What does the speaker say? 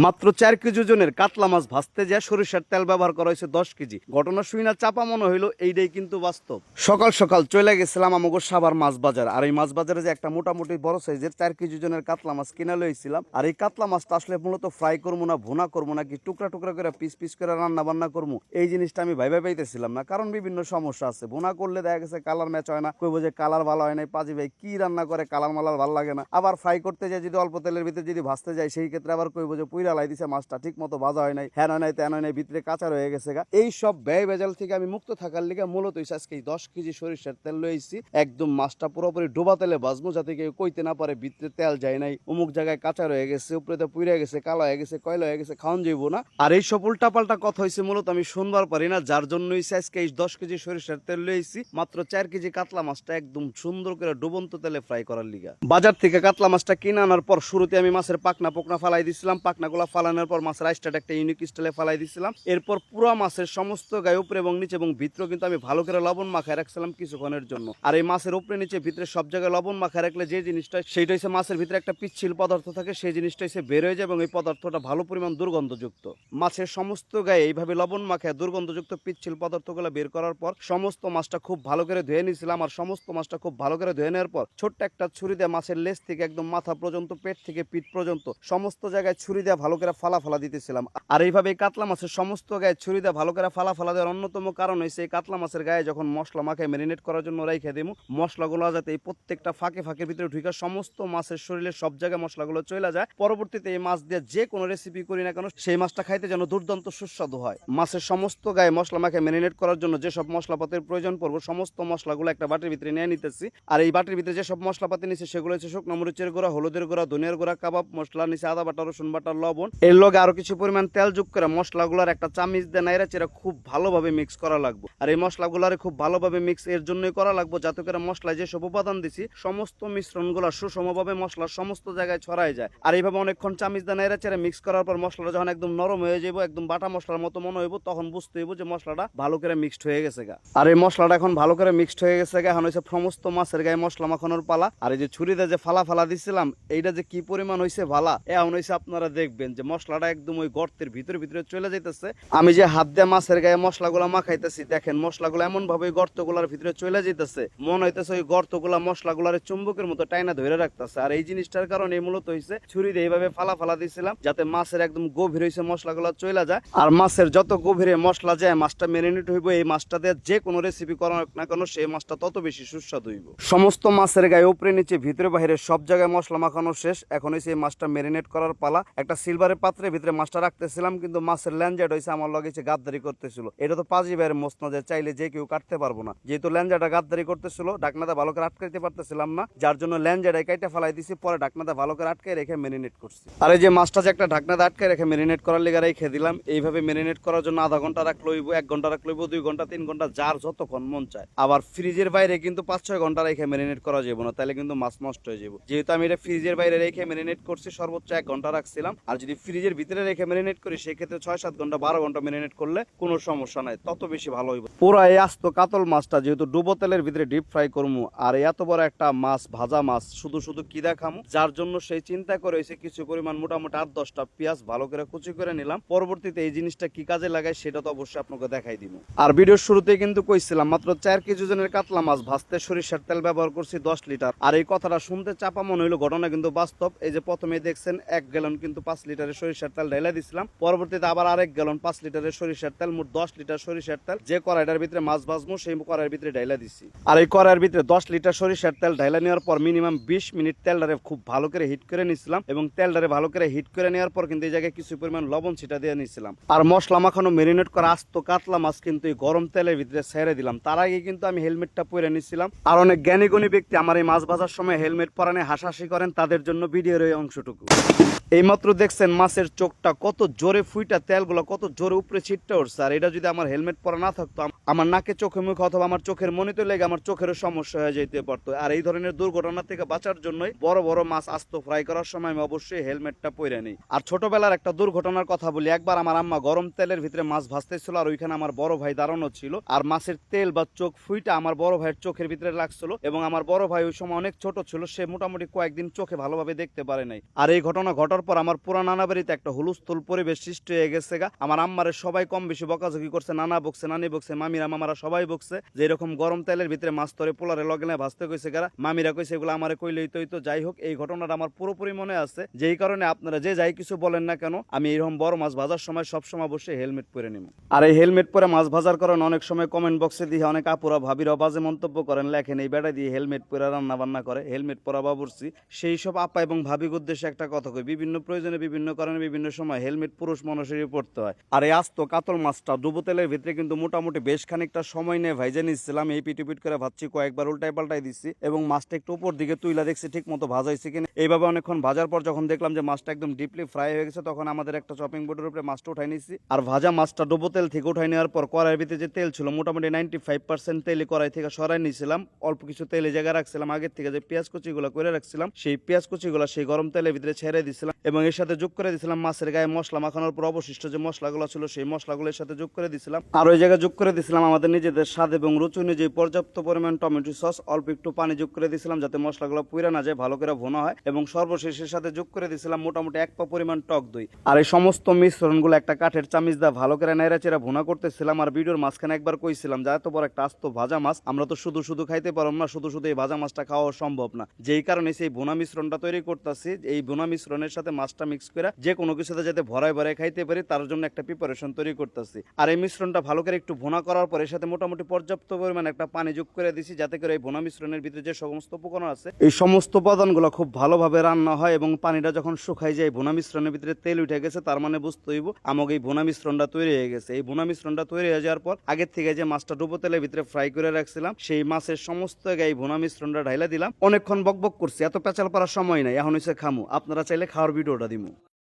মাত্র 4 কেজি ওজনের কাতলা মাছ ভাজতে যায় সরিষার তেল ব্যবহার করা হয়েছে 10 কেজি। ঘটনা শুই না চাপা মনে হইলো, এইটাই কিন্তু বাস্তব। সকাল সকাল চলে গেছিলাম আমাগো সাভার মাছ বাজার। আর এই মাছ বাজারে যে একটা মোটামুটি বড় সাইজের 4 কেজি ওজনের কাতলা মাছ কিনা লইছিলাম। আর এই কাতলা মাছটা আসলে মূলত ফ্রাই করবো না ভুনা করবো নাকি টুকরা টুকরা করে পিস পিস করে রান্না বান্না করবো, এই জিনিসটা আমি ভাইবা পাইতেছিলাম না। কারণ বিভিন্ন সমস্যা আছে। ভুনা করলে দেখা গেছে কালার ম্যাচ হয় না, কইবো যে কালার ভালো হয় নাই, পাজি ভাই কি রান্না করে কালার মালার ভালো লাগে না। আবার ফ্রাই করতে যাই যদি অল্প তেলের ভিতরে যদি ভাজতে যাই, সেই ক্ষেত্রে আবার কইবো যে পুইরা লাই দিছে মাছটা ঠিক মতো ভাজা হয় নাই, হ্যাঁ হয় নাই তেন হয় নাই, ভিতরে কাঁচা রয়ে গেছে গা। এই সব ব্যয় বেজাল থেকে আমি মুক্ত থাকার লিগে মূলত আজকে 10 কেজি সরিষার তেল লইছি। একদম মাছটা পুরোপুরি ডোবা তেলে ভাজবো, যাতে কেউ কইতে না পারে ভিতরে তেল যায় নাই, অমুক জায়গায় কাঁচা রয়ে গেছে, উপরে পুইরা গেছে, কালো হয়ে গেছে, কয়লা হয়ে গেছে, খাওয়ান যাইবো না। আর এই সব উল্টাপাল্টা কথা হয়েছে মূলত আমি শুনবার পারি না, যার জন্যই আজকে 10 কেজি সরিষার তেল লইছি। মাত্র 4 কেজি কাতলা মাছটা একদম সুন্দর করে ডুবন্ত তেলে ফ্রাই করার লিগা। বাজার থেকে কাতলা মাছটা কিনে আনার পর শুরুতে আমি মাছের পাকনা পোকনা ফালাই দিছিলাম। পাকনাগুলা ফালানোর পর মাছের আইসটা একটা ইউনিক স্টাইলে ফালাই দিছিলাম। এরপর পুরো মাছের সমস্ত গায়ে উপরে এবং নিচে এবং ভিতরে কিন্তু আমি ভালো করে লবণ মাখায় রাখছিলাম কিছুক্ষণের জন্য। আর এই মাছের উপরে নিচে ভিতরে সব জায়গায় লবণ মাখায় রাখলে যে জিনিসটা, সেইটা হচ্ছে মাছের ভিতরে একটা পিচ্ছিল পদার্থ থাকে, সেই জিনিসটা এসে বের হয়ে যায় এবং এই পদার্থটা ভালো পরিমাণ দুর্গন্ধযুক্ত। মাছের সমস্ত গায়ে এইভাবে লবণ মাখায় দুর্গন্ধযুক্ত পিচ্ছিল পদার্থগুলো বের করার পর সমস্ত মাছটা খুব ভালো করে ধুয়ে নিয়েছিলাম। আর সমস্ত মাছটা খুব ভালো করে ধুয়ে নেওয়ার পর ছোট্ট একটা ছুরি দিয়ে মাছের লেজ থেকে একদম মাথা পর্যন্ত, পেট থেকে পিঠ পর্যন্ত সমস্ত জায়গায় ছুরি দিয়ে ভালো করে ফালা ফালা দিতেছিলাম। আর এইভাবে কাতলা মাছের সমস্ত গায়ে ছুরি দিয়ে ভালো করে ফালা ফালা দেওয়ার অন্যতম কারণ হয়েছে এই কাতলা মাছের গায়ে যখন মশলা মাখায় ম্যারিনেট করার জন্য রেখে দিব, মশলাগুলো যাতে এই প্রত্যেকটা ফাঁকে ফাঁকের ভিতরে ঢুকে সমস্ত মাছের শরীরে সব জায়গায় মশলাগুলো চলে যায়। পরবর্তীতে এই মাছ দিয়ে যে কোনো রেসিপি করি না কেন, সেই মাছটা খাইতে যেন দুর্দান্ত সুস্বাদু হয়। মাছের সমস্ত গায়ে মশলা মাখায় ম্যারিনেট করার জন্য যেসব মশলাপাতির প্রয়োজন পড়বে, সমস্ত মশলাগুলো একটা বাটির ভিতরে নিয়ে নিতেছি। আর এই বাটির ভিতরে যেসব মশলাপাতি নিচ্ছে সেগুলো হচ্ছে শুকনো মরিচের গুঁড়া, হলুদের গুঁড়া, ধনিয়ার গুঁড়া, কাবাব মশলা, নিচে আদা বাটা, রসুন বাটা, লবণ। এর লগে আরো কিছু পরিমাণ তেল যোগ করে মশলাগুলার একটা চামিচ দিয়ে নাইরা চেরা খুব ভালোভাবে মিক্স করা লাগবে। আর এই মশলাগুলারে খুব ভালোভাবে মিক্স এর জন্যই করা লাগবে, যাতে করে মশলায় যেসব উপাদান দিছি সমস্ত মিশ্রণগুলা সুষমভাবে মশলার সমস্ত জায়গায় ছড়াই যায়। আর এইভাবে অনেকক্ষণ চামিচ দিয়ে নাইরা চেরা মিক্স করার পর মশলাটা যখন একদম নরম হয়ে যাবো, একদম বাটা মশলার মতো মনে হইব, তখন বুঝতে হইব যে মশলাটা ভালো করে মিক্সড হয়ে গেছে গা। আর এই মশলাটা এখন ভালো করে মিক্সড হয়ে গেছে গা। এখন হয়েছে সমস্ত মাছের গায়ে মশলা মাখানোর পালা। আর এই যে ছুরিতে যে ফালা ফালা দিছিলাম, এইটা যে কি পরিমাণ হয়েছে ভালা, এখন হয়েছে আপনারা দেখবেন যে মশলাটা একদম ওই গর্তের ভিতরে ভিতরে চলে যাইতেছে। আমি যে হাত দিয়ে মাছের গায়ে মশলাগুলা মাখাইতেছি, দেখেন মশলাগুলো এমন ভাবে গর্তগুলার ভিতরে চলে যাইতেছে, মনে হইতেছে ওই গর্তগুলা মশলাগুলার চুম্বকের মতো টাইনা ধরে রাখতেছে। আর এই জিনিসটার কারণে মূলত হয়েছে ছুরি দিয়ে এইভাবে ফালা ফালা দিছিলাম, যাতে মাছের একদম গভীর হয়েছে মশলাগুলা চলে যায়। আর মাছের যত গভীরে মশলা যায়, মাছটা ম্যারিনেট হইব, এই মাছটা দিয়ে যে কোনো রেসিপি করা না কেন সেই মাছটা তত বেশি সুস্বাদু হইব। সমস্ত মাছের গায়ে উপরে নিচে ভিতরে বাহিরে সব জায়গায় মশলা মাখানো শেষ। এখন হয়েছে এই মাছটা ম্যারিনেট করার পালা। একটা সিলভারের পাত্রের ভিতরে মাছটা রাখতেছিলাম, কিন্তু মাছের ল্যাঞ্জাটা হয়েছে আমার লগে গাদ্দারি করতেছিল। এটা তো পাজি ভাইয়ের মোস না যে চাইলে যে কেউ কাটতে পারবো না, যেহেতু ল্যাঞ্জাটা গাদ্দারি করতেছিল, ঢাকনাটা ভালো করে আটকাইতে পারতেছিলাম না, যার জন্য ল্যাঞ্জাটাই কাইটা ফালাই দিছি। পরে ঢাকনাটা ভালো করে আটকে রেখে ম্যারিনেট করছি। আর এই যে মাছটা যে একটা ঢাকনাটা আটকে রেখে ম্যারিনেট করার লিগে রেখে দিলাম। এইভাবে ম্যারিনেট করার জন্য আধা ঘন্টা রাখলো, 1 ঘন্টা রাখলো, 2 ঘন্টা, 3 ঘন্টা, যার যতক্ষণ মন চায়। আবার ফ্রিজের বাইরে কিন্তু 5-6 ঘন্টা রেখে ম্যারিনেট করা যাবে না, তাহলে কিন্তু মাছ নষ্ট হয়ে যাবে। যেহেতু আমি এটা ফ্রিজের বাইরে রেখে ম্যারিনেট করছি, সর্বোচ্চ 1 ঘন্টা রাখছিলাম। আর যদি ফ্রিজের ভিতরে রেখে ম্যারিনেট করি, সেক্ষেত্রে 6-7 ঘন্টা, 12 ঘন্টা ম্যারিনেট করলে কোনো সমস্যা নাই, তত বেশি ভালো হইব। পুরো এই আস্ত কাতল মাছটা যেহেতু ডুবো তেলের ভিতরে ডিপ ফ্রাই করবো, আর এত বড় একটা মাছ, ভাজা মাছ, শুধু শুধু কি দেখামু, যার জন্য সেই চিন্তা করে হয়েছে কিছু পরিমাণ মোটামুটি 8-10টা পেঁয়াজ ভালো করে কুচি করে নিলাম। পরবর্তীতে এই জিনিসটা কি কাজে লাগায় সেটা তো অবশ্যই আপনাকে দেখাই দিব। আর ভিডিওর শুরুতে কিন্তু কইছিলাম মাত্র 4 কেজি ওজনের কাতলা মাছ ভাজতে সরিষার তেল ব্যবহার করছি 10 লিটার। আর এই কথাটা শুনতে চাপা মনে হইলো, ঘটনা কিন্তু বাস্তব। এই যে প্রথমে দেখছেন 1 গ্যালন কিন্তু 5 লিটারের সরিষার তেল ঢেলে দিছিলাম। পরবর্তীতে আবার আরেক গ্যালন 5 লিটারের সরিষার তেল, মোট 10 লিটার সরিষার তেল যে কড়াইটার ভিতরে মাছ ভাজবো সেই কড়াইয়ের ভিতরে ঢেলে দিছি। আর এই কড়াইয়ের ভিতরে 10 লিটার সরিষার তেল ঢেলে নেওয়ার পর মিনিমাম 20 মিনিট তেলটারে খুব ভালো করে হিট করে নিছিলাম। এবং তেলটারে ভালো করে হিট করে নেওয়ার পর কিন্তু এই জায়গায় কিছু পরিমাণ লবণ ছিটা দিয়ে নিছিলাম। আর মশলা মাখানো ম্যারিনেট করা আস্ত কাতলা মাছ কিন্তু এই গরম তেলের ভিতরে ছেড়ে দিলাম। তার আগে কিন্তু আমি হেলমেটটা পরে নিছিলাম। আর অনেক জ্ঞানী গুণী ব্যক্তি আমার এই মাছ ভাজার সময় হেলমেট পরানে হাসাহাসি করেন, তাদের জন্য ভিডিওর এই অংশটুকু। এইমাত্র দেখছেন মাছের চোখটা কত জোরে ফুইটা, তেলগুলো কত জোরে উপরে ছিটতে উঠছে। আর এটা যদি আমার হেলমেট পরা না থাকতো, আমার নাকে চোখে মুখে অথবা আমার চোখের মনিতে লেগে আমার চোখেরও সমস্যা হয়ে যেতে পারতো। আর এই ধরনের দুর্ঘটনা থেকে বাঁচার জন্যই বড় বড় মাছ আস্ত ফ্রাই করার সময় আমি অবশ্যই হেলমেটটা পরে নিই। আর ছোটবেলার একটা দুর্ঘটনার কথা বলি। একবার আমার আম্মা গরম তেলের ভিতরে মাছ ভাজতেছিল, আর ওইখানে আমার বড় ভাই দাঁড়ানো ছিল, আর মাছের তেল বা চোখ ফুইটা আমার বড় ভাইয়ের চোখের ভিতরে লাগছিল। এবং আমার বড় ভাই ওই সময় অনেক ছোট ছিল, সে মোটামুটি কয়েকদিন চোখে ভালোভাবে দেখতে পারে নাই। আর এই ঘটনা ঘটার পর আমার পুরা নানা বাড়িতে একটা হুলস্থুল পরিবেশ সৃষ্টি হয়ে গেছে গা। আমার আম্মারে সবাই কম বেশি বকাঝকি করছে, নানা বকছে, নানি বকছে, মামিরা মামারা সবাই বকছে যে এরকম গরম তেলের ভিতরে মাছ ধরে পোলারে লগলে ভাজতে কইছে গারা। মামিরা কইছে এগুলো আমারে কইলেই তো। যাই হোক, এই ঘটনাটা আমার পুরোপুরি মনে আছে, যেই কারণে আপনারা যে যাই কিছু বলেন না কেন, আমি এরকম বড় মাছ ভাজার সময় সবসময় অবশ্যই হেলমেট পরে নিব। আর এই হেলমেট পরে মাছ ভাজার কারণে অনেক সময় কমেন্ট বক্সে দিয়ে অনেক আপুরা ভাবিরা বাজে মন্তব্য করেন, লেখেন এই বেটা দিয়ে হেলমেট পরে রান্না বান্না করে, হেলমেট পরা বাবুরছি। সেই সব আপা এবং ভাবির উদ্দেশ্যে একটা কথা কই, বিভিন্ন প্রয়োজনে বিভিন্ন কারণে বিভিন্ন সময় হেলমেট পুরুষ মানুষেরই পড়তে হয়। আর এই আস্ত কাতল মাছটা ডুবো তেলের ভিতরে কিন্তু মোটামুটি বেশ খানিকটা সময় নিয়ে ভাইজে নিচ্ছিলাম। এই পিট করে ভাবছি, কয়েকবার উল্টাই পাল্টাই দিচ্ছি এবং মাছটা একটু উপর দিকে তুইলা দেখছি ঠিক মতো ভাজাইছি কিনা। এইভাবে অনেকক্ষণ ভাজার পর যখন দেখলাম যে মাছটা একদম ডিপলি ফ্রাই হয়ে গেছে, তখন আমাদের একটা চপিং বোর্ডের উপরে মাছটা উঠাই নিচ্ছি। আর ভাজা মাছটা ডুবো তেল থেকে উঠাই নেওয়ার পর কড়াইয়ের ভিতরে যে তেল ছিল মোটামুটি 95% তেলই কড়াই থেকে সরাই নিয়েছিলাম। অল্প কিছু তেলে জায়গা রাখছিলাম, আগের থেকে যে পেঁয়াজ কুচিগুলো করে রাখছিলাম সেই পেঁয়াজ কুচিগুলো সেই গরম তেলের ভিতরে ছেড়ে দিয়েছিলাম এবং এর সাথে যোগ করে দিয়েছিলাম মাছের গায়ে মশলা মাখানোর পর অবশিষ্ট যে মশলাগুলো ছিল সেই মশলাগুলোর সাথে যোগ করে দিয়েছিলাম। আর ওই জায়গায় যোগ করে দিয়েছিলাম আমাদের নিজেদের স্বাদ এবং রুচি অনুযায়ী পর্যাপ্ত পরিমাণ টমেটো সস, অল্প একটু পানি যোগ করে দিয়েছিলাম যাতে মশলাগুলো পুড়ে না যায়, ভালো করে ভুনা হয়। এবং সর্বশেষের সাথে যোগ করে দিয়েছিলাম মোটামুটি 1 পা পরিমাণ টক দই। আর এই সমস্ত মিশ্রণগুলো একটা কাঠের চামিচ দিয়ে ভালো করে নেড়াচেড়া ভুনা করতেছিলাম। আর ভিডিওর মাঝখানে একবার কইছিলাম যে এত বড় একটা আস্ত ভাজা মাছ আমরা তো শুধু খাইতে পারব না, শুধু এই ভাজা মাছটা খাওয়া সম্ভব না। যেই কারণে সেই ভুনা মিশ্রণটা তৈরি করতেছি। এই ভুনা মিশ্রণের সাথে মাছটা মিক্স করে যে কোনো কিছুতে যাতে ভরায় খাইতে পারি তার জন্য একটা প্রিপারেশন তৈরি করতেছি। আর এই মিশ্রণটা ভালো করে একটু ভুনা করার পর এর সাথে মোটামুটি পর্যাপ্ত পরিমাণ একটা পানি যোগ করে দিছি, যাতে করে এই ভুনা মিশ্রণের ভিতরে যে সমস্ত উপকরণ আছে এই সমস্ত উপাদানগুলো খুব ভালোভাবে রান্না হয়। এবং পানিটা যখন শুকাই যায় ভুনা মিশ্রণের ভিতরে তেল উঠে গেছে, তার মানে বুঝতে হইব আমাকে এই ভুনা মিশ্রণটা তৈরি হয়ে গেছে। এই ভুনা মিশ্রণটা তৈরি হয়ে যাওয়ার পর আগের থেকে যে মাছটা ডুবো তেলের ভিতরে ফ্রাই করে রাখছিলাম সেই মাছের সমস্ত গায়ে ভুনা মিশ্রণটা ঢাইলা দিলাম। অনেকক্ষণ বকবক করছি, এত পেঁচাল পারার সময় নাই, এখন হচ্ছে খামু। আপনারা চাইলে খাওয়ার ভিডিওটা দিমু।